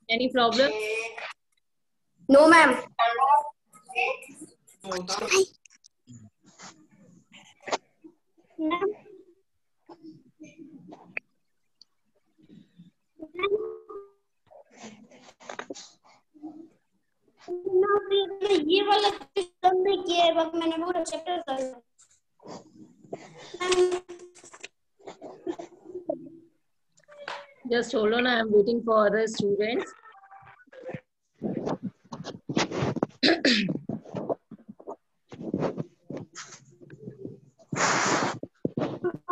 Any problem? No, ma'am. ये वाला नहीं किया है, बस मैंने पूरा चैप्टर कर Just hold on, I am waiting for other students.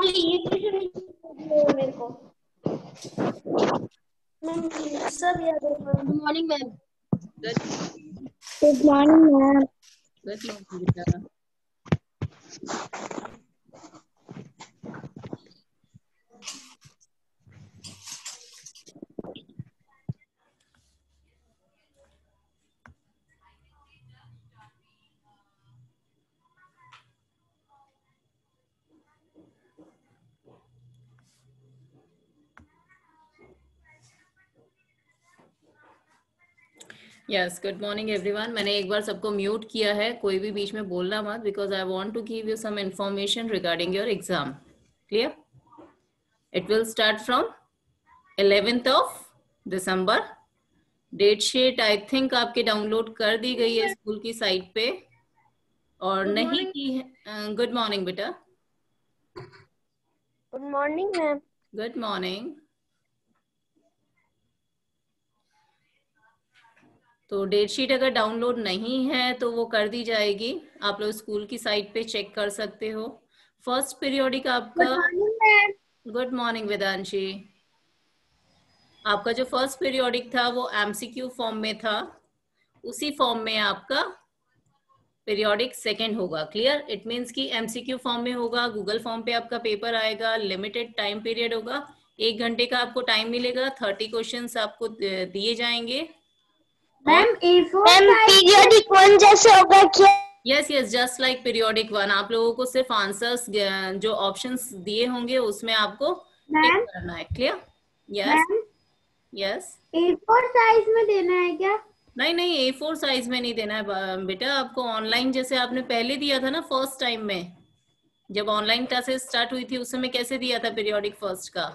ये मेरे को सब याद है। Good morning ma'am. Good morning ma'am. Good morning, बेटा। Yes, good morning everyone. मैंने एक बार सबको म्यूट किया है, कोई भी बीच में बोलना मत, because I want to give you some information regarding your exam. Clear? It will start from 11th of December. Date sheet I think आपके डाउनलोड कर दी गई है स्कूल की साइट पे, और नहीं की है। गुड मॉर्निंग बेटा। Good morning ma'am. Good morning. तो डेट शीट अगर डाउनलोड नहीं है तो वो कर दी जाएगी, आप लोग स्कूल की साइट पे चेक कर सकते हो। फर्स्ट पीरियोडिक आपका, गुड मॉर्निंग वेदांशी, आपका जो फर्स्ट पीरियोडिक था वो एमसीक्यू फॉर्म में था, उसी फॉर्म में आपका पीरियोडिक सेकंड होगा। क्लियर? इट मींस कि एमसीक्यू फॉर्म में होगा, गूगल फॉर्म पे आपका पेपर आएगा, लिमिटेड टाइम पीरियड होगा, 1 घंटे का आपको टाइम मिलेगा, 30 क्वेश्चंस आपको दिए जाएंगे। मैम पीरियोडिक 1 जैसे होगा क्या? Yes yes, just like periodic 1। आप लोगों को सिर्फ आंसर्स जो ऑप्शंस दिए होंगे उसमें आपको टिक करना है। Clear? Yes yes. A4 size में देना है क्या? नहीं नहीं, A4 साइज में नहीं देना है बेटा, आपको ऑनलाइन जैसे आपने पहले दिया था ना फर्स्ट टाइम में, जब ऑनलाइन क्लासेस स्टार्ट हुई थी उस समय कैसे दिया था पीरियोडिक फर्स्ट का?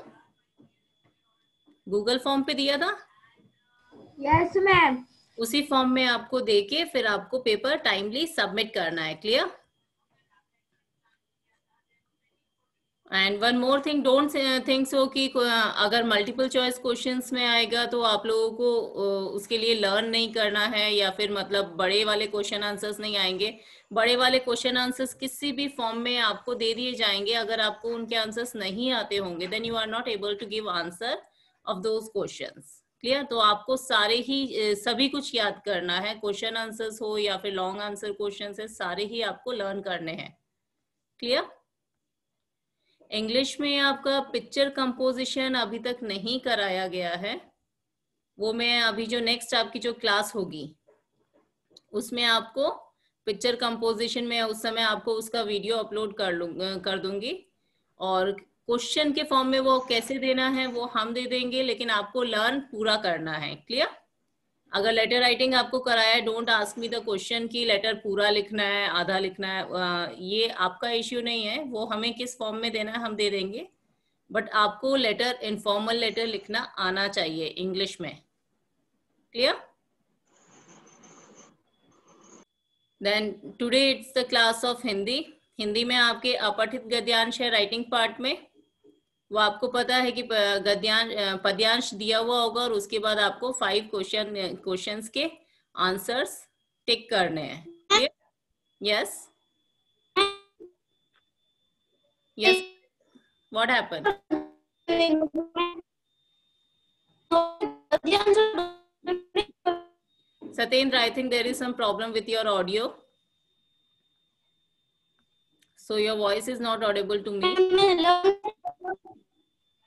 गूगल फॉर्म पे दिया था। Yes ma'am. उसी फॉर्म में आपको देके फिर आपको पेपर टाइमली सबमिट करना है। Clear? And one more thing, don't think so कि अगर मल्टीपल चॉइस क्वेश्चंस में आएगा तो आप लोगों को उसके लिए लर्न नहीं करना है, या फिर मतलब बड़े वाले क्वेश्चन आंसर्स नहीं आएंगे। बड़े वाले क्वेश्चन आंसर्स किसी भी फॉर्म में आपको दे दिए जाएंगे, अगर आपको उनके आंसर्स नहीं आते होंगे then you are not able to give answer of those questions. Clear? तो आपको सारे ही सभी कुछ याद करना है, क्वेश्चन आंसर्स हो या फिर लॉन्ग आंसर क्वेश्चन है, सारे ही आपको लर्न करने हैं। क्लियर? इंग्लिश में आपका पिक्चर कंपोजिशन अभी तक नहीं कराया गया है, वो मैं अभी जो नेक्स्ट आपकी जो क्लास होगी उसमें आपको पिक्चर कंपोजिशन में उस समय आपको उसका वीडियो अपलोड कर दूंगी, और क्वेश्चन के फॉर्म में वो कैसे देना है वो हम दे देंगे, लेकिन आपको लर्न पूरा करना है। क्लियर? अगर लेटर राइटिंग आपको कराया है, don't ask me the question की लेटर पूरा लिखना है आधा लिखना है, ये आपका इश्यू नहीं है, वो हमें किस फॉर्म में देना है हम दे देंगे, बट आपको लेटर इनफॉर्मल लेटर लिखना आना चाहिए इंग्लिश में। Clear? Then today it's the class of Hindi. Hindi में आपके अपठित गद्यांश है राइटिंग पार्ट में, वो आपको पता है कि पद्यांश दिया हुआ होगा, और उसके बाद आपको 5 क्वेश्चंस के आंसर्स टिक करने हैं। Yes yes, what happened? Satyendra, I think there is some problem with your audio, so your voice is not audible to me.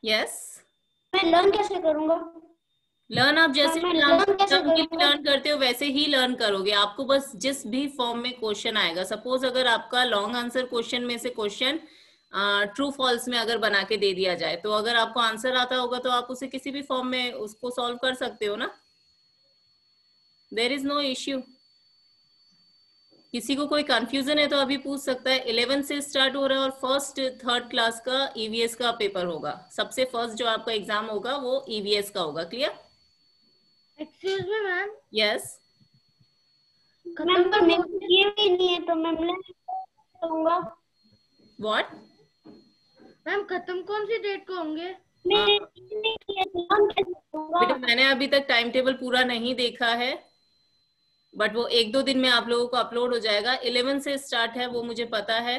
Yes, मैं लर्न कैसे करूंगा? लर्न आप जैसे मैं learn कैसे करूंगा? लर्न करते हो वैसे ही लर्न करोगे। आपको बस जिस भी फॉर्म में क्वेश्चन आएगा, सपोज अगर आपका लॉन्ग आंसर क्वेश्चन में से क्वेश्चन ट्रू फॉल्स में अगर बना के दे दिया जाए, तो अगर आपको आंसर आता होगा तो आप उसे किसी भी फॉर्म में उसको सॉल्व कर सकते हो ना। There is no issue. किसी को कोई कंफ्यूजन है तो अभी पूछ सकता है। 11 से स्टार्ट हो रहा है और फर्स्ट थर्ड क्लास का ईवीएस का पेपर होगा। सबसे फर्स्ट जो आपका एग्जाम होगा वो ईवीएस का होगा। Clear? Excuse me ma'am, yes. Ma'am पर मेरे को किए भी नहीं है तो मैं learn करूंगा। व्हाट? मैम खत्म कौन सी डेट को होंगे? मैंने नहीं किया तो learn कैसे करूंगा? बेटा मैंने अभी तक टाइम टेबल पूरा नहीं देखा है, बट वो 1-2 दिन में आप लोगों को अपलोड हो जाएगा। 11 से स्टार्ट है वो मुझे पता है।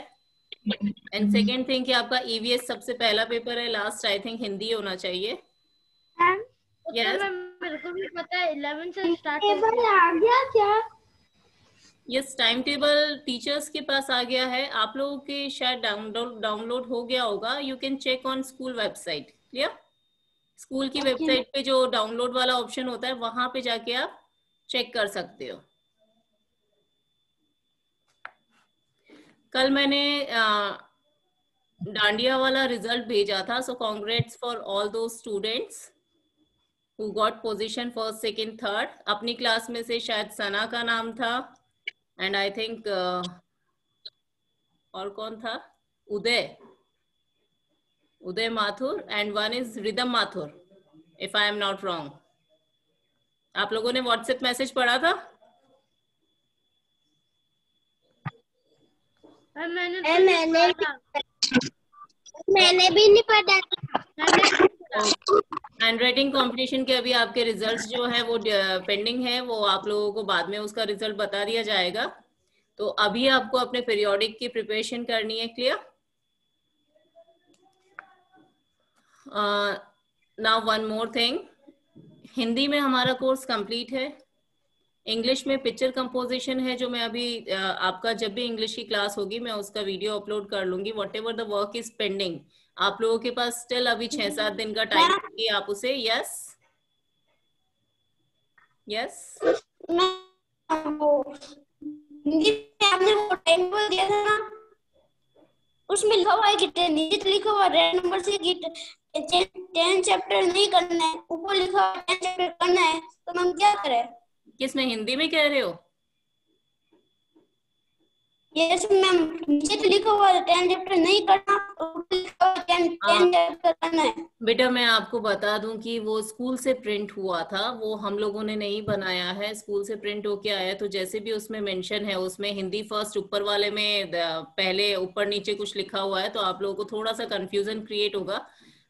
एंड सेकेंड थिंग कि आपका ईवीएस सबसे पहला पेपर है, लास्ट आई थिंक हिंदी होना चाहिए। मैम यस मैम मेरे को भी पता है 11 से स्टार्ट टेबल आ गया क्या? यस, टाइम टेबल टीचर्स के पास आ गया है। आप लोगों के शायद डाउनलोड हो गया होगा। You can check on school website. Clear? School की वेबसाइट पे जो डाउनलोड वाला ऑप्शन होता है वहां पे जाके आप चेक कर सकते हो। कल मैंने डांडिया वाला रिजल्ट भेजा था, सो कॉन्ग्रेट्स फॉर ऑल दो students who got position first second third. अपनी क्लास में से शायद सना का नाम था, एंड आई थिंक और कौन था, Uday Mathur, and one is Rhythm Mathur, if I am not wrong. आप लोगों ने व्हाट्सएप मैसेज पढ़ा था? मैंने भी नहीं पढ़ा था। हैंड राइटिंग कॉम्पिटिशन के अभी आपके रिजल्ट्स जो है वो पेंडिंग है, वो आप लोगों को बाद में उसका रिजल्ट बता दिया जाएगा। तो अभी आपको अपने पीरियोडिक की प्रिपरेशन करनी है। Clear? Now one more thing, Hindi में हमारा कोर्स कंप्लीट है। इंग्लिश में पिक्चर कंपोजिशन है, जो मैं अभी आपका जब भी इंग्लिश की क्लास होगी मैं उसका वीडियो अपलोड कर लूंगी। What ever the work is pending, आप लोगों के पास स्टिल अभी 6-7 दिन का टाइम है, आप उसे यस आपने वो टाइम बोल दिया था ना, उसमें लिखा हुआ है कि नीचे लिखा हुआ रेड नंबर से कि 10 चैप्टर नहीं करना है, ऊपर लिखा हुआ 10 चैप्टर करना है, तो हम क्या करें? किसमें हिंदी में कह रहे हो? यस मैम, नीचे तो लिखा हुआ है 10 चैप्टर नहीं करना, ऊपर लिखा हुआ 10 चैप्टर करना है। बेटा मैं आपको बता दूं कि वो स्कूल से प्रिंट हुआ था, वो हम लोगों ने नहीं बनाया है। स्कूल से प्रिंट होके आया, तो जैसे भी उसमें मेंशन है, उसमें हिंदी फर्स्ट ऊपर वाले में पहले ऊपर नीचे कुछ लिखा हुआ है, तो आप लोगों को थोड़ा सा कंफ्यूजन क्रिएट होगा।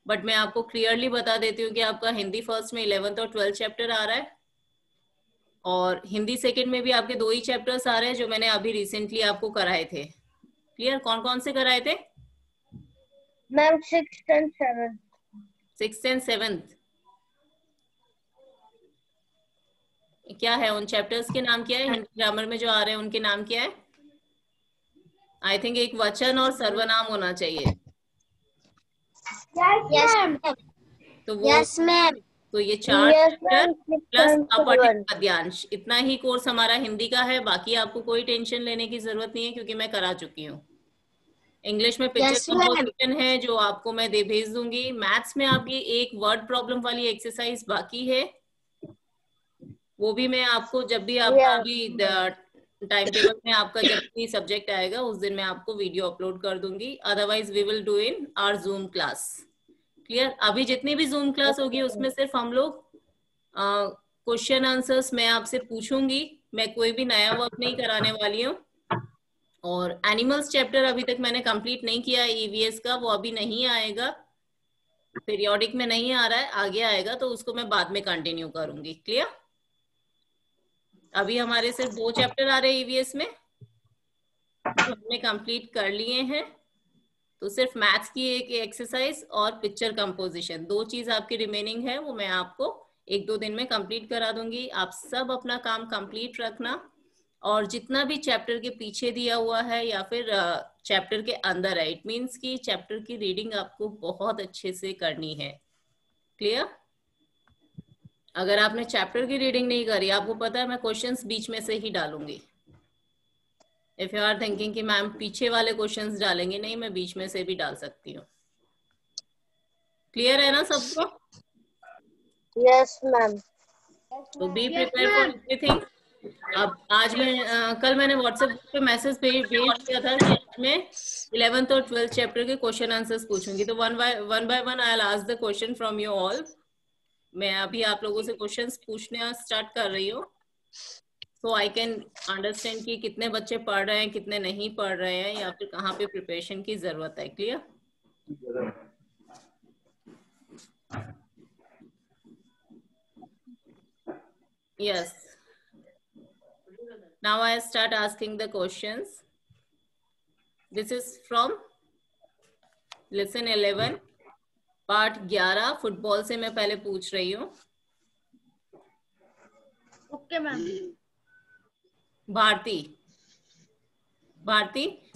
बट मैं आपको क्लियरली बता देती हूँ कि आपका हिंदी फर्स्ट में 11th और 12th चैप्टर आ रहा है, और हिंदी सेकेंड में भी आपके 2 ही चैप्टर्स आ रहे हैं जो मैंने अभी रिसेंटली आपको कराए थे। क्लियर? कौन कौन से कराए थे ma'am? 6th and 7th। 6th and 7th क्या है? उन चैप्टर्स के नाम क्या है? हिंदी ग्रामर में जो आ रहे हैं उनके नाम क्या है? आई थिंक एक वचन और सर्वनाम होना चाहिए। Yes ma'am. तो वो यस मैम। तो ये 4 चैप्टर प्लस अपठित पद्यांश, इतना ही कोर्स हमारा हिंदी का है। बाकी आपको कोई टेंशन लेने की जरूरत नहीं है, क्योंकि मैं करा चुकी हूँ। इंग्लिश में पिक्चर कंपोजिशन है जो आपको मैं भेज दूंगी। मैथ्स में आपकी एक वर्ड प्रॉब्लम वाली एक्सरसाइज बाकी है, वो भी मैं आपको जब भी आपका अभी टाइम टेबल में आपका जब भी सब्जेक्ट आएगा उस दिन मैं आपको वीडियो अपलोड कर दूंगी। Otherwise we will do in our Zoom class. Clear? अभी जितनी भी जूम क्लास होगी उसमें सिर्फ हम लोग क्वेश्चन आंसर्स मैं आपसे पूछूंगी, मैं कोई भी नया वर्क नहीं कराने वाली हूँ। और एनिमल्स चैप्टर अभी तक मैंने कंप्लीट नहीं किया है ईवीएस का, वो अभी नहीं आएगा, पीरियोडिक में नहीं आ रहा है, आगे आएगा, तो उसको मैं बाद में कंटिन्यू करूंगी। क्लियर? अभी हमारे सिर्फ 2 चैप्टर आ रहे हैं ईवीएस में, हमने कंप्लीट कर लिए हैं। तो सिर्फ मैथ्स की एक एक्सरसाइज और पिक्चर कंपोजिशन, 2 चीज आपकी रिमेनिंग है, वो मैं आपको 1-2 दिन में कंप्लीट करा दूंगी। आप सब अपना काम कंप्लीट रखना, और जितना भी चैप्टर के पीछे दिया हुआ है या फिर चैप्टर के अंदर है, इट मीन्स कि चैप्टर की रीडिंग आपको बहुत अच्छे से करनी है। क्लियर? अगर आपने चैप्टर की रीडिंग नहीं करी, आपको पता है मैं क्वेश्चंस बीच में से ही डालूंगी। इफ यू आर थिंकिंग कि मैम पीछे वाले क्वेश्चंस डालेंगे, नहीं, मैं बीच में से भी डाल सकती हूँ। क्लियर है ना सबको? Yes ma'am. तो be Yes, prepare for ma'am. Everything. अब आज मैं कल मैंने व्हाट्सएप पे मैसेज भेज दिया था कि आज मैं 11th और 12th चैप्टर के क्वेश्चन आंसर्स पूछूंगी। तो one by one I will ask the question from you all. मैं अभी आप लोगों से क्वेश्चंस पूछने स्टार्ट कर रही हूँ, सो आई कैन अंडरस्टैंड कि कितने बच्चे पढ़ रहे हैं, कितने नहीं पढ़ रहे हैं, या फिर कहाँ पे प्रिपरेशन की जरूरत है। Clear? Yes, now I start asking the questions. This is from lesson 11 part 11 football से मैं पहले पूछ रही हूँ। Okay, ma'am. भारती,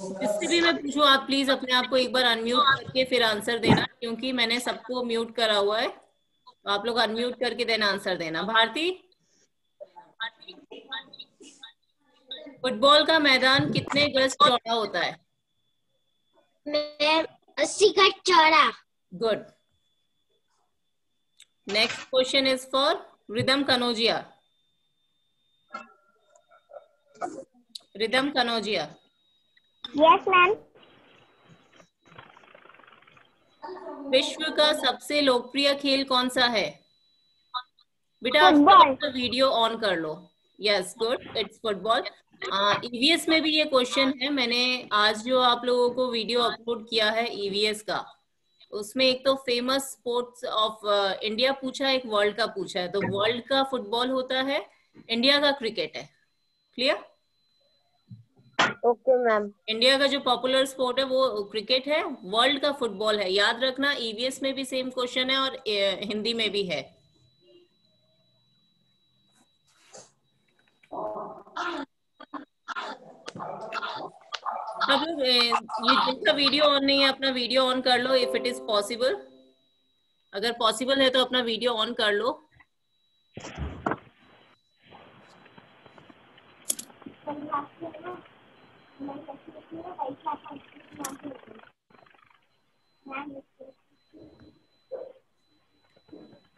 जिससे भी मैं पूछूं आप प्लीज अपने आप को एक बार अनम्यूट करके फिर आंसर देना, क्योंकि मैंने सबको म्यूट करा हुआ है, तो आप लोग अनम्यूट करके देना आंसर देना। भारती, फुटबॉल का मैदान कितने गज चौड़ा होता है? मैम 80 गज चौड़ा। Good. Next question is for Ridham Kanaujia. Ridham Kanaujia, yes ma'am. विश्व का सबसे लोकप्रिय खेल कौन सा है? बेटा आप फुटबॉल। वीडियो ऑन कर लो। Yes good, it's football. EVS में भी ये क्वेश्चन है। मैंने आज जो आप लोगों को वीडियो अपलोड किया है ईवीएस का, उसमें एक तो फेमस स्पोर्ट्स ऑफ इंडिया पूछा है, एक वर्ल्ड का पूछा है। तो वर्ल्ड का फुटबॉल होता है, इंडिया का क्रिकेट है। क्लियर? Okay ma'am. इंडिया का जो पॉपुलर स्पोर्ट है वो क्रिकेट है, वर्ल्ड का फुटबॉल है। याद रखना, ईवीएस में भी सेम क्वेश्चन है और हिंदी में भी है। आप लोग ये जिनका वीडियो ऑन नहीं है अपना वीडियो ऑन कर लो, इफ इट इज पॉसिबल। अगर पॉसिबल है तो अपना वीडियो ऑन कर लो।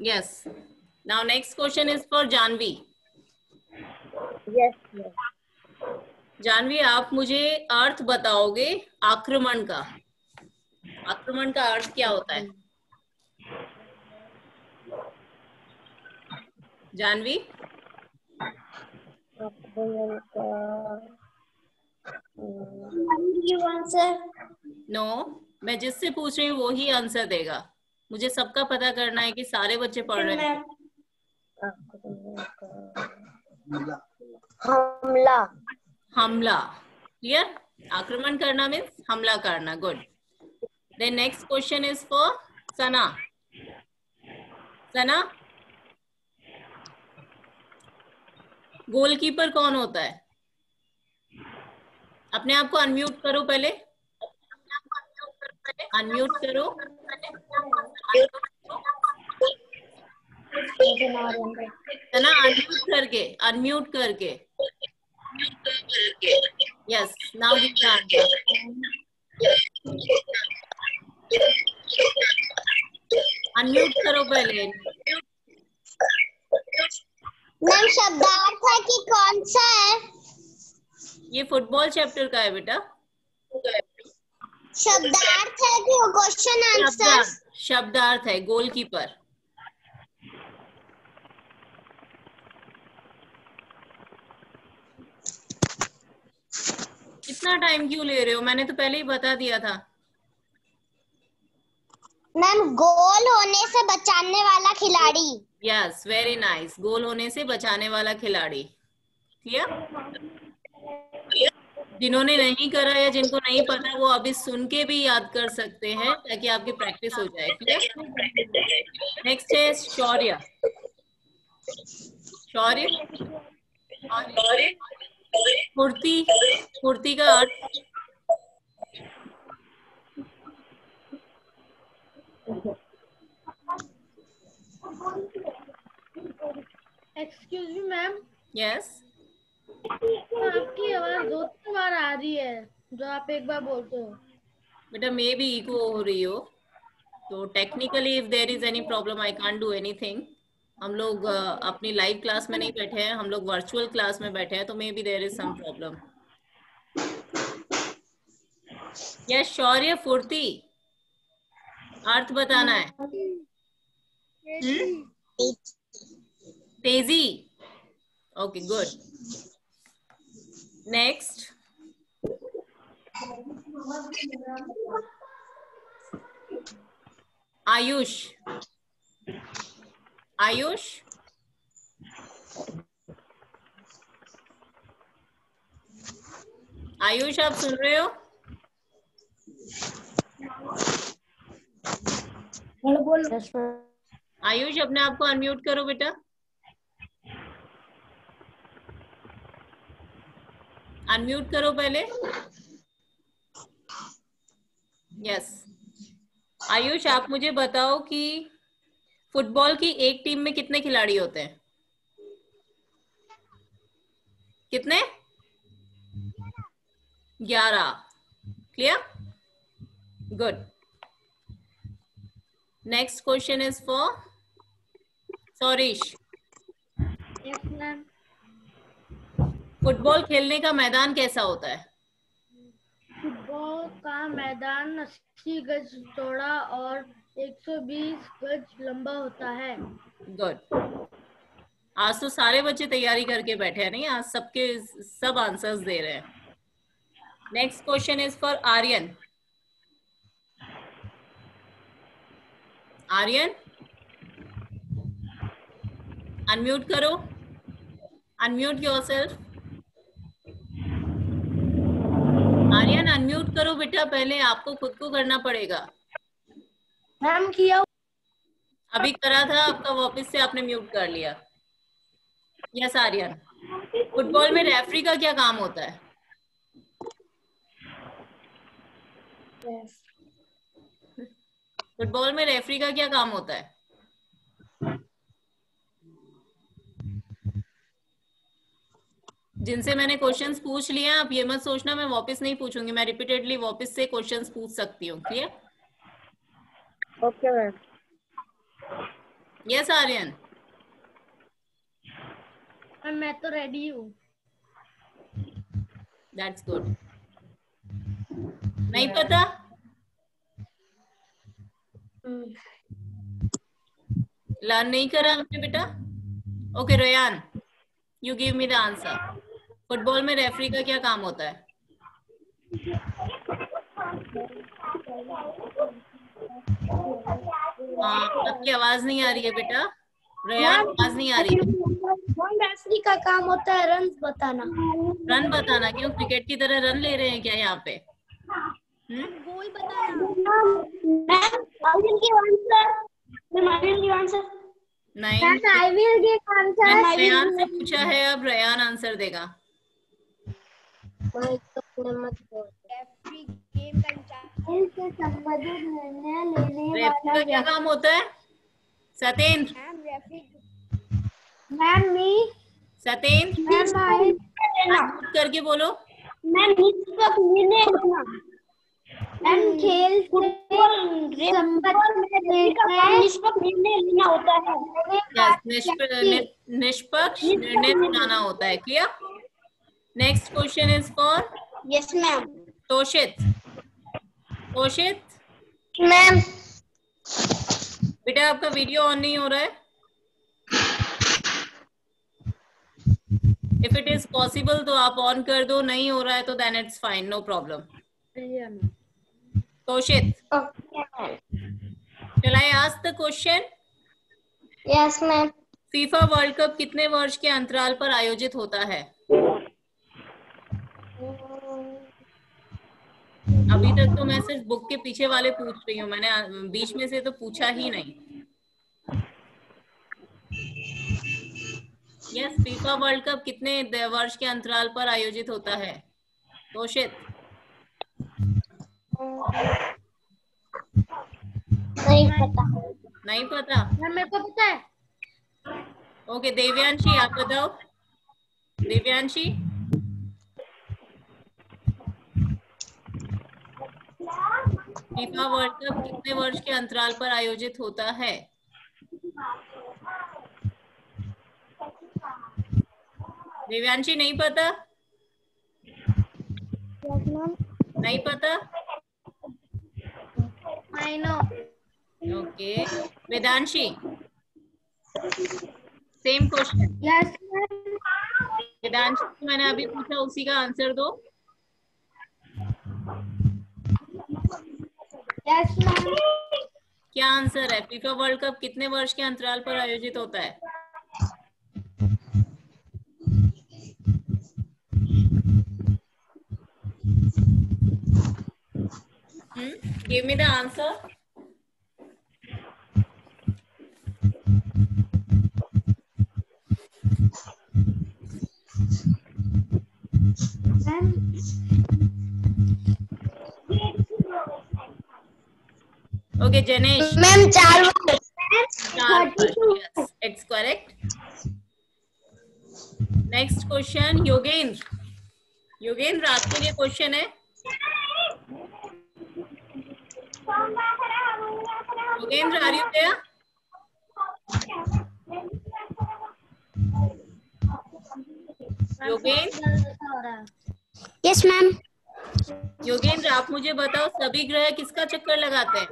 Yes, now next question is for Janvi. Yes ma'am. Janvi, आप मुझे अर्थ बताओगे आक्रमण का। आक्रमण का अर्थ क्या होता है जानवी? नो, मैं जिससे पूछ रही हूँ वो ही आंसर देगा। मुझे सबका पता करना है कि सारे बच्चे पढ़ रहे हैं। हमला। हमला। क्लियर? आक्रमण करना मीन्स हमला करना। Good. Then next question is for Sana. Sana, goalkeeper कौन होता है? अपने आप को अनम्यूट करो पहले, अनम्यूट करो। सना, अनम्यूट करके। Yes, now give the answer. Unmute करो पहले। मैम शब्दार्थ है कि कौन सा है? ये फुटबॉल चैप्टर का है बेटा। शब्दार्थ है कि क्वेश्चन आंसर? शब्दार्थ है, गोलकीपर। इतना टाइम क्यों ले रहे हो? मैंने तो पहले ही बता दिया था। मैम गोल होने से बचाने वाला खिलाड़ी। यस, वेरी नाइस, गोल होने से बचाने वाला खिलाड़ी। क्लियर? जिन्होंने नहीं करा या जिनको नहीं पता वो अभी सुन के भी याद कर सकते हैं ताकि आपकी प्रैक्टिस हो जाए। क्लियर? नेक्स्ट है शौर्य। शौर्य, फुर्ती। फुर्ती का अर्थ? एक्सक्यूज मी मैम, यस, आपकी आवाज 2-3 बार आ रही है जो आप एक बार बोलते हो। बेटा मे बी इको हो रही हो, तो technically if there is any problem I can't do anything. हम लोग अपनी लाइव क्लास में नहीं बैठे हैं, हम लोग वर्चुअल क्लास में बैठे हैं, तो maybe there is some problem. Yes, Shaurya, फुर्ती, अर्थ बताना है। तेजी, okay good. Next, Ayush. Ayush, Ayush आप सुन रहे हो? आयुष अपने आप को अनम्यूट करो बेटा, अनम्यूट करो पहले। यस, आयुष आप मुझे बताओ कि फुटबॉल की एक टीम में कितने खिलाड़ी होते हैं? कितने? 11। Clear? Good. Next question is for Saurish. Yes ma'am. Football खेलने का मैदान कैसा होता है? फुटबॉल का मैदान 80 गज चौड़ा और 120 गज लंबा होता है। गुड। आज तो सारे बच्चे तैयारी करके बैठे हैं, नहीं? आज सबके सब आंसर्स दे रहे हैं। Next question is for Aryan. Aryan unmute करो, अनम्यूट योरसेल्फ। आर्यन अनम्यूट करो बेटा, पहले आपको खुद को करना पड़ेगा। मैम किया अभी करा था आपका, वापस से आपने म्यूट कर लिया। यस आर्यन, फुटबॉल में रेफरी का क्या काम होता है? फुटबॉल में रेफरी का क्या काम होता है? जिनसे मैंने क्वेश्चंस पूछ लिए हैं, आप ये मत सोचना मैं वापस नहीं पूछूंगी, मैं रिपीटेडली वापस से क्वेश्चंस पूछ सकती हूँ। Clear? Okay ma'am. Yes Aryan, मैं तो रेडी हूँ। That's good. नहीं पता? लर्न नहीं करा आपने बेटा? Okay Rayan, you give me the answer. Football में रेफरी का क्या काम होता है? आपकी आवाज नहीं आ रही है बेटा, रेयान आवाज नहीं आ रही है। रेफरी का काम होता है रन बताना। रन बताना? क्यों, क्रिकेट की तरह रन ले रहे हैं क्या यहाँ पे? गोल बताना। मैम आर्यन की आंसर, मैम आर्यन की आंसर नहीं, आर्यन की आंसर रेयान से पूछा है, अब रेयान आंसर देगा। रेफरी गेम का इंचार्ज से संबंधित निर्णय लेने रेफरी का क्या काम होता है? सतेंद्र, मैम रेफरी मैम मी सतेंद्र अनम्यूट करके बोलो। मैम निष्पक्ष निर्णय लेना। मैम खेल फुटबॉल निष्पक्ष निर्णय लेना होता है। यस, निष्पक्ष निर्णय सुनाना होता है। Clear? Next question is for yes ma'am. Toshit. Toshit ma'am बेटा आपका वीडियो ऑन नहीं हो रहा है। इफ इट इज पॉसिबल तो आप ऑन कर दो, नहीं हो रहा है तो then it's fine, no problem. Toshit, shall I ask the question? Yes ma'am. FIFA world cup कितने वर्ष के अंतराल पर आयोजित होता है? अभी तक तो मैं सिर्फ बुक के पीछे वाले पूछ रही हूँ, मैंने बीच में से तो पूछा ही नहीं। यस, फीफा वर्ल्ड कप कितने वर्ष के अंतराल पर आयोजित होता है? तोशित नहीं पता। नहीं पता? मेरे को पता है। ओके देव्यांशी आप बताओ। देव्यांशी फीफा वर्ल्ड कप कितने वर्ष के अंतराल पर आयोजित होता है? देव्यांशी नहीं पता? नहीं पता? I know. Okay Vedanshi same question. Yes, Vedanshi को मैंने अभी पूछा उसी का आंसर दो। yes, ma'am. क्या आंसर है? फीफा वर्ल्ड कप कितने वर्ष के अंतराल पर आयोजित होता है? Give me the answer. Okay, Janesh. Ma'am 4 वर्ष। 4 वर्ष। Yes, it's correct. Next question, Yogendra. Yogendra आपके लिए क्वेश्चन है। Yogendra are you there? Yogendra? Yes ma'am. Yogendra आप मुझे बताओ सभी ग्रह किसका चक्कर लगाते हैं?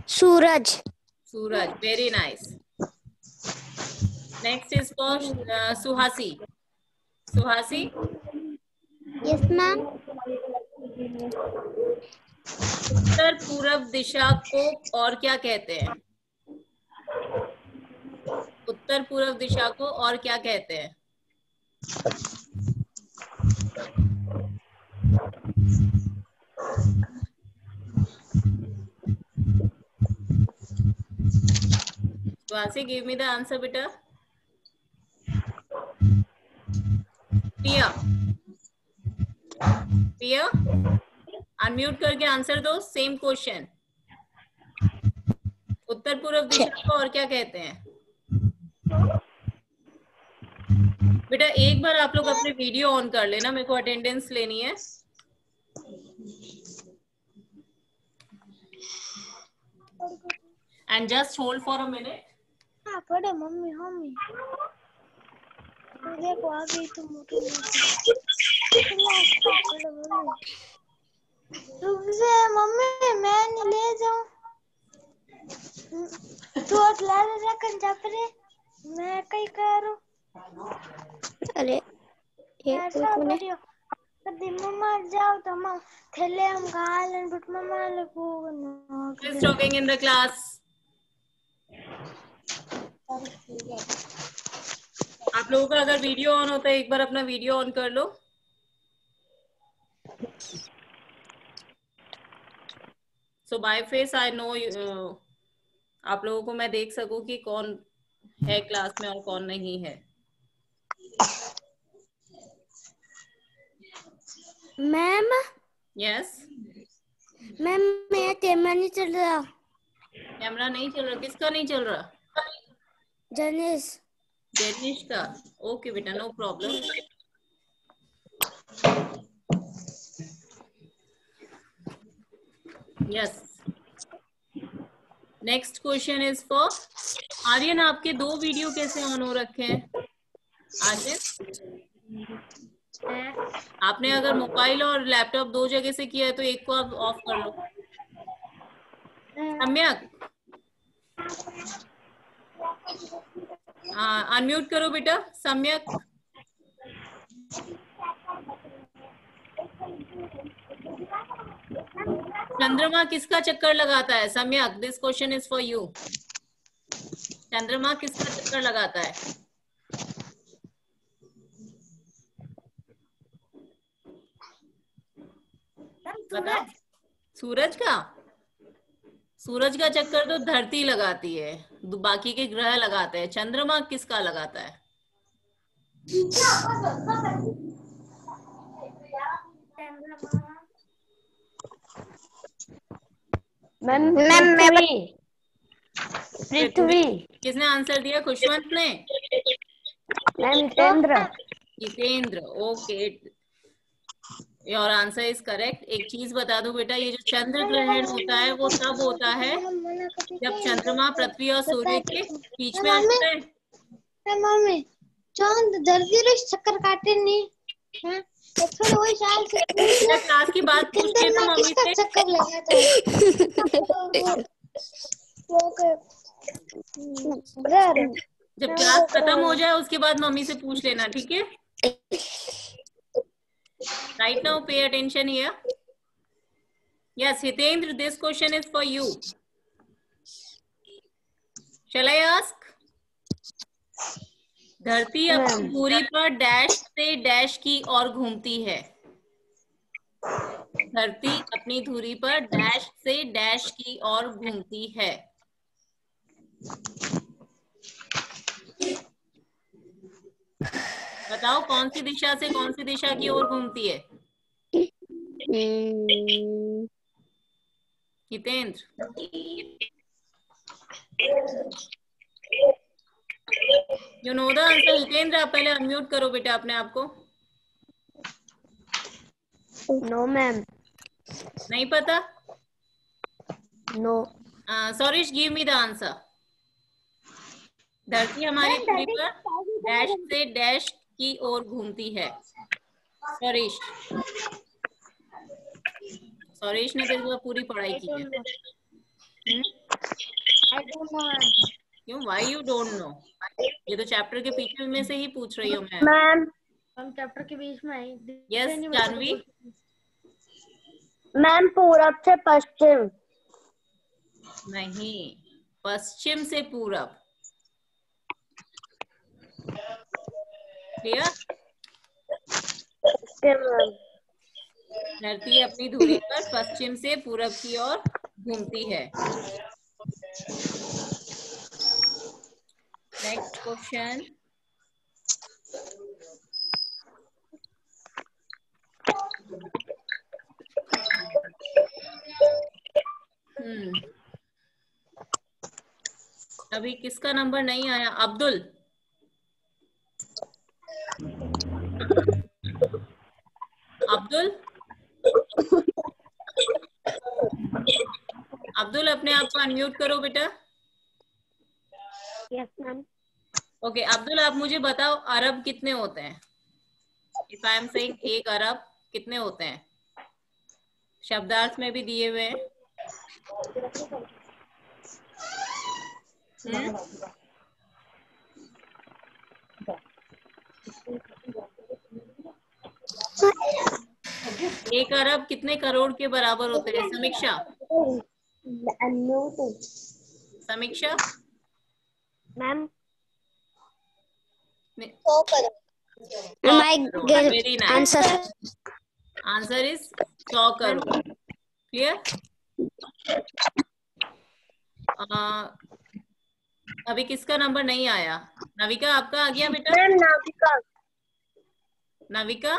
सूरज। सूरज, very nice. Next is for Suhasi. Suhasi yes ma'am. उत्तर पूर्व दिशा को और क्या कहते हैं? उत्तर पूर्व दिशा को और क्या कहते हैं? Suhasi give me the answer बेटा। पिया, पिया अनम्यूट करके आंसर दो। सेम क्वेश्चन, उत्तर पूर्व दिशा को और क्या कहते हैं? बेटा एक बार आप लोग अपने वीडियो ऑन कर लेना, मेरे को अटेंडेंस लेनी है। And just hold for a minute. हाँ पढ़े मम्मी मम्मी देखो आ गई तुम मम्मी मैं नहीं ले जाऊं तू ला रखन जा रे मैं कई करूं। अरे ये कोई कदी मम्मा जाओ तो मम्मा थैले हम गालन बट मम्मा ले को please talking in the class. आप लोगों का अगर वीडियो ऑन होता है एक बार अपना वीडियो ऑन कर लो। सो बाय फेस आई नो आप लोगों को मैं देख सकूं कि कौन है क्लास में और कौन नहीं है। मैम यस मैम मेरा कैमरा नहीं चल रहा। कैमरा नहीं चल रहा? किसका नहीं चल रहा? जनीश। जनीश का? ओके बेटा no problem. Yes next question is for Aryan. आपके 2 वीडियो कैसे ऑन हो रखे हैं आर्यन? आपने अगर मोबाइल और लैपटॉप 2 जगह से किया है तो एक को आप ऑफ कर लो। सम्यक अनम्यूट करो बेटा। सम्यक चंद्रमा किसका चक्कर लगाता है? सम्यक this question is for you. चंद्रमा किसका चक्कर लगाता है? बताओ। सूरज का? सूरज का चक्कर तो धरती लगाती है, बाकी के ग्रह लगाते हैं। चंद्रमा किसका लगाता है? मैम पृथ्वी। किसने आंसर दिया? खुशवंत ने? Ma'am Jitendra. Jitendra, okay, your answer is correct. एक चीज बता दूं बेटा, ये जो चंद्र ग्रहण होता है वो तब होता है जब चंद्रमा पृथ्वी और सूर्य के बीच में आ जाता है। मम्मी चांद धरती रे चक्कर काटे नहीं हैं, थोड़े वही साल से बेटा क्लास की बात पूछ के ना मम्मी से। चक्कर लगा था जब क्लास खत्म हो जाए उसके बाद मम्मी से पूछ लेना, ठीक है? Right now pay attention here. Yes Hitendra, this question is for you. Shall I ask? धरती अपनी दूरी पर डैश से डैश की ओर घूमती है। धरती अपनी धुरी पर डैश से डैश की ओर घूमती है। बताओ कौन सी दिशा से कौन सी दिशा की ओर घूमती है? Hitendra, you know the answer? Hitendra आप पहले अनम्यूट करो बेटा अपने आप को। No ma'am. नहीं पता? No. Saurish, give me the answer. धरती हमारी धुरी पर डैश से डैश की ओर घूमती है। सॉरीश, सॉरीश ने तो पूरी पढ़ाई की है। क्यों? Why you don't know? ये तो चैप्टर के पीछे में से ही पूछ रही हूँ मैं। मैम हम चैप्टर के बीच में आई। यस जानवी? मैम पूरब से पश्चिम। नहीं, पश्चिम से पूरब। क्लियर? धरती अपनी धुरी पर पश्चिम से पूरब की ओर घूमती है। Next question. अभी किसका नंबर नहीं आया? अब्दुल, अब्दुल, अब्दुल अपने आप को अनम्यूट करो बेटा। Yes ma'am. ओके अब्दुल, आप मुझे बताओ अरब कितने होते हैं? इफ आई एम सेइंग एक अरब कितने होते हैं? शब्दार्थ में भी दिए हुए हैं। एक अरब कितने करोड़ के बराबर होते हैं? समीक्षा, समीक्षा ma'am. Very nice. Answer is 100 crore. Clear? अभी किसका नंबर नहीं आया? नविका आपका आ गया बेटा? नाविका। नविका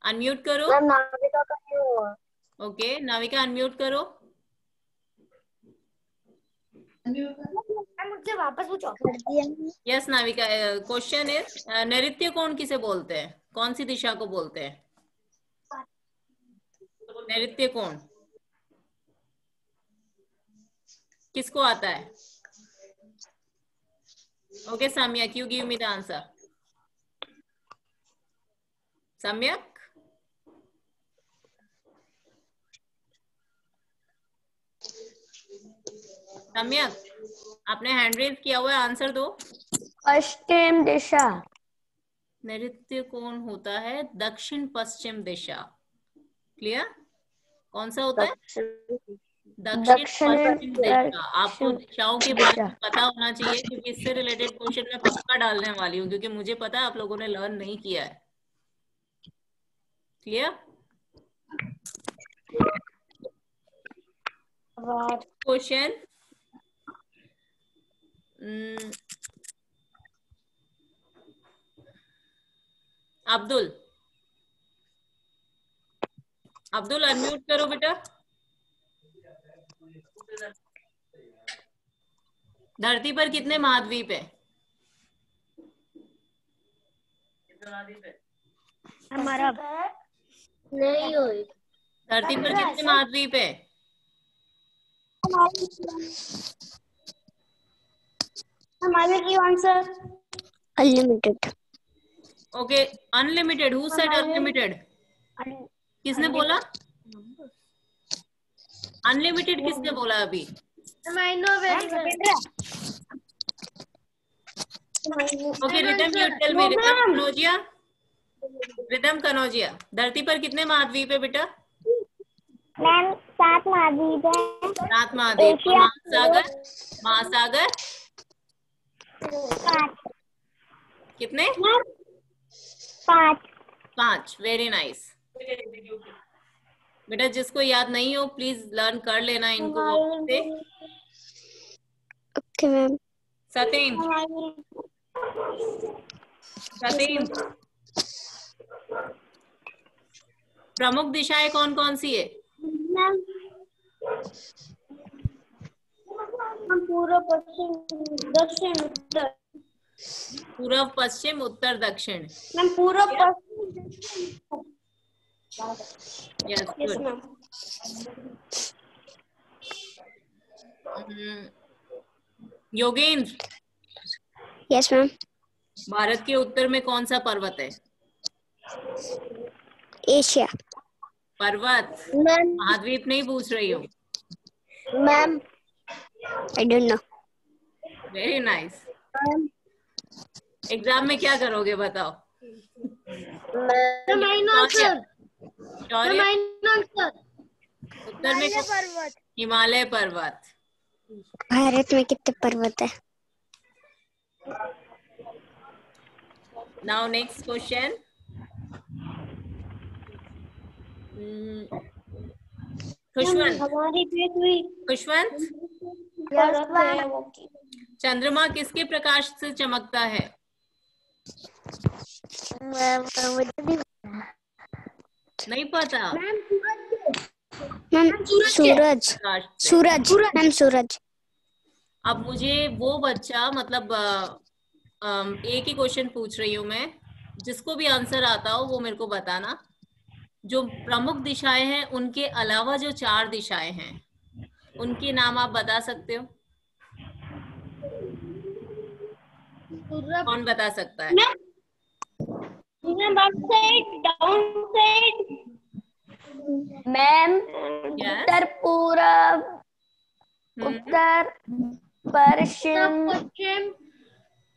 अनम्यूट करो। नाविका का क्यों हुआ? ओके नाविका अनम्यूट करो। मुझसे वापस पूछो। यस नाविका, क्वेश्चन इज नृत्य कोण किसे बोलते हैं? कौन सी दिशा को बोलते हैं? नृत्य कोण किसको आता है? ओके सम्यक, you give me the answer. सम्यक, सम्यक आपने हैंड रेज किया हुआ है, आंसर दो। पश्चिम दिशा। नृत्य कोण होता है दक्षिण पश्चिम दिशा। क्लियर? कौन सा होता है? दक्षिण पश्चिम दिशा। आपको दिशाओं के बारे में पता होना चाहिए क्योंकि इससे रिलेटेड क्वेश्चन मैं पक्का डालने वाली हूँ, क्योंकि मुझे पता है आप लोगों ने लर्न नहीं किया है। Clear? Question Abdul, Abdul unmute करो बेटा। धरती पर कितने महाद्वीप है? हमारा नहीं हुई। धरती पर कितने महाद्वीप है? हमारे की answer unlimited. Okay, unlimited. Who said unlimited? किसने बोला अनलिमिटेड? किसने बोला अभी? I know very well. Okay, Ridham you tell me. Ridham Kanaujia, Ridham Kanaujia, धरती पर कितने महाद्वीप है बेटा? मैम 7 महाद्वीप है। 7 महाद्वीप। महासागर, महासागर 5 कितने? 5। 5। वेरी नाइस बेटा। जिसको याद नहीं हो प्लीज लर्न कर लेना इनको से। Okay ma'am. सत्येंद्र, सत्येंद्र, प्रमुख दिशाएं कौन कौन सी है? पूर्व पश्चिम दक्षिण उत्तर। पूर्व पश्चिम उत्तर दक्षिण। मैम पूर्व पश्चिम। Yes yes good. Ma'am. Yogendra, yes ma'am. Bharat के उत्तर में कौन सा पर्वत है? एशिया। पर्वत, मैम महाद्वीप नहीं पूछ रही हूँ। Ma'am I don't know. Very nice. Exam में क्या करोगे बताओ? शौर्य, उत्तर में हिमालय पर्वत। भारत में कितने पर्वत है? Now next question. खुशवंत, हमारी पृथ्वी खुशवंत, चंद्रमा किसके प्रकाश से चमकता है? नहीं पता? मैम सूरज। सूरज मैम सूरज। अब मुझे वो बच्चा मतलब एक ही क्वेश्चन पूछ रही हूँ मैं, जिसको भी आंसर आता हो वो मेरे को बताना। जो प्रमुख दिशाएं हैं उनके अलावा जो 4 दिशाएं हैं उनके नाम आप बता सकते हो? कौन बता सकता है? Ma'am Yes. उत्तर पूरब उत्तर पश्चिम।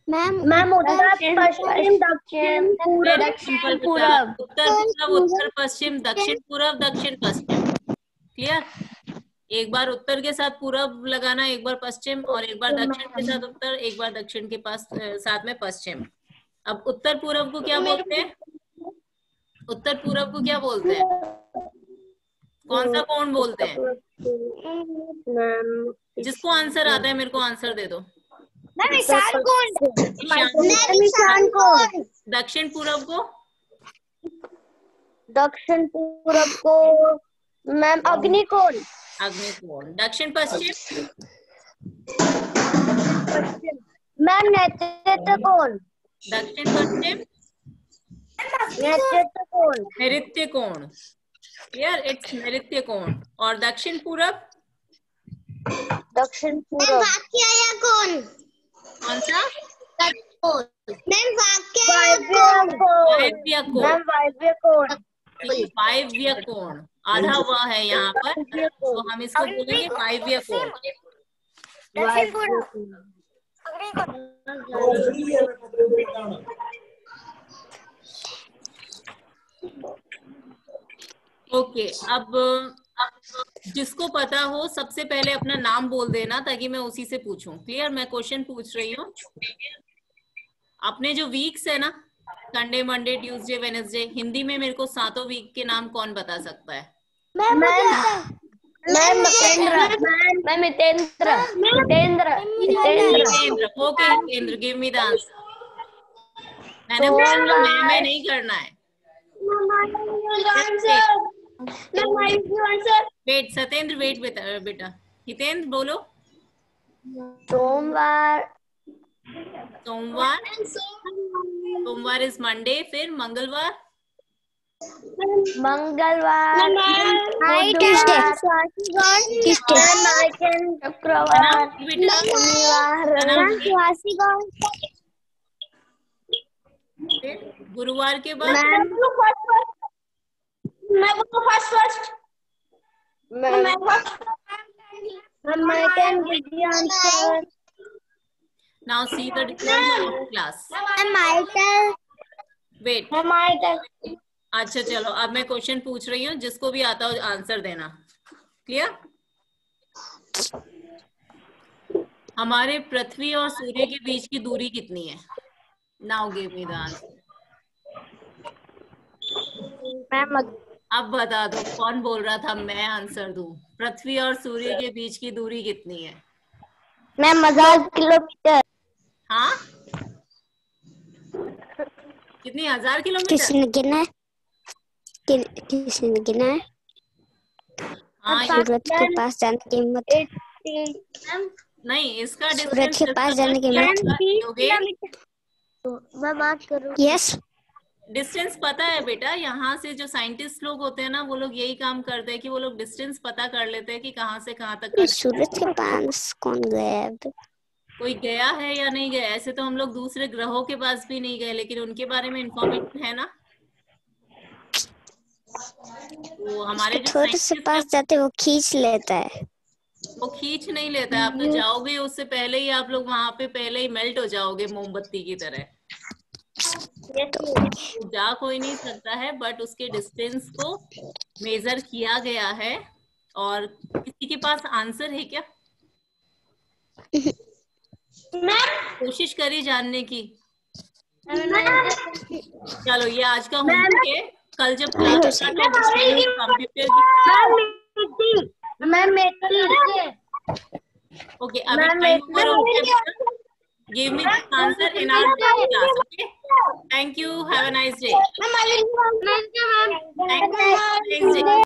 मैम उत्तर पश्चिम दक्षिण पूरब दक्षिण पूरब। उत्तर पूर्व, उत्तर पश्चिम, दक्षिण पूर्व, दक्षिण पश्चिम। क्लियर? एक बार उत्तर के साथ पूरब लगाना, एक बार पश्चिम, और एक बार दक्षिण के साथ उत्तर, एक बार दक्षिण के पास साथ में पश्चिम। अब उत्तर पूरब को क्या बोलते हैं? उत्तर पूरब को क्या बोलते हैं? कौन सा कोण बोलते हैं? जिसको आंसर आता है मेरे को आंसर दे दो। ईशान कोण। ईशान कोण। दक्षिण पूरब को? दक्षिण पूरब को मैम अग्निकोण। अग्निकोण। दक्षिण पश्चिम? मैम नैऋत्य कोण। दक्षिण पश्चिम? नैऋत्य कोण। नैऋत्य कोण। क्लियर? इट्स नैऋत्य कोण। और दक्षिण पूरब? दक्षिण पूरब। कोण। कौन सा? मैम वायव्य कोण। मैम वायव्य कोण। वायव्य कोण आधा हुआ है यहाँ पर, तो हम इसको बोलेंगे वायव्य कोण। ओके, अब जिसको पता हो सबसे पहले अपना नाम बोल देना ताकि मैं उसी से पूछूं। क्लियर? मैं क्वेश्चन पूछ रही हूँ। अपने जो वीक्स है ना, Sunday, Monday, Tuesday, Wednesday, Hindi में मेरे को 7 वीक के नाम कौन बता सकता है? Hitendra. Okay Hitendra, give me the answer. मैंने बोला मैं नहीं करना है। वेट सत्येंद्र, वेट बेटा। हितेंद्र बोलो। सोमवार सोमवार इज मंडे। फिर मंगलवार शुक्रवार फिर गुरुवार के बाद now see the difference of class. Wait, अच्छा चलो अब मैं क्वेश्चन पूछ रही हूँ, जिसको भी आता हो आंसर देना। क्लियर? हमारे पृथ्वी और सूर्य के बीच की दूरी कितनी है? Now give me the answer. अब बता दो कौन बोल रहा था मैं आंसर दूं। पृथ्वी और सूर्य के बीच की दूरी कितनी है? Ma'am 1000 kilometre. हाँ, कितनी? 1000 किलोमीटर? किसने गिना है? किसने गिना है? हाँ, सूरज के पास जाने की हिम्मत नहीं, इसका सूरज के पास जाने की हिम्मत। यस, डिस्टेंस पता है बेटा। यहाँ से जो साइंटिस्ट लोग होते हैं ना, वो लोग यही काम करते हैं कि वो लोग डिस्टेंस पता कर लेते हैं कि कहाँ से कहाँ तक सूरज के पास कौन गया है? कोई गया है या नहीं गया। ऐसे तो हम लोग दूसरे ग्रहों के पास भी नहीं गए, लेकिन उनके बारे में इंफॉर्मेशन है ना। वो हमारे जो थोड़े से पास जाते वो खींच लेता है। वो खींच नहीं लेता है। आप तो जाओगे उससे पहले ही आप लोग वहां पे पहले ही मेल्ट हो जाओगे मोमबत्ती की तरह। तो जा कोई नहीं सकता है, बट उसके डिस्टेंस को मेजर किया गया है। और किसी के पास आंसर है क्या? कोशिश करी जानने की। चलो ये आज का होमवर्क है। कल जब क्लास कंप्यूटर ओके, अभी टाइम ओवर हो गया। Give me the answer in our class. Okay, thank you, have a nice day. Thank you,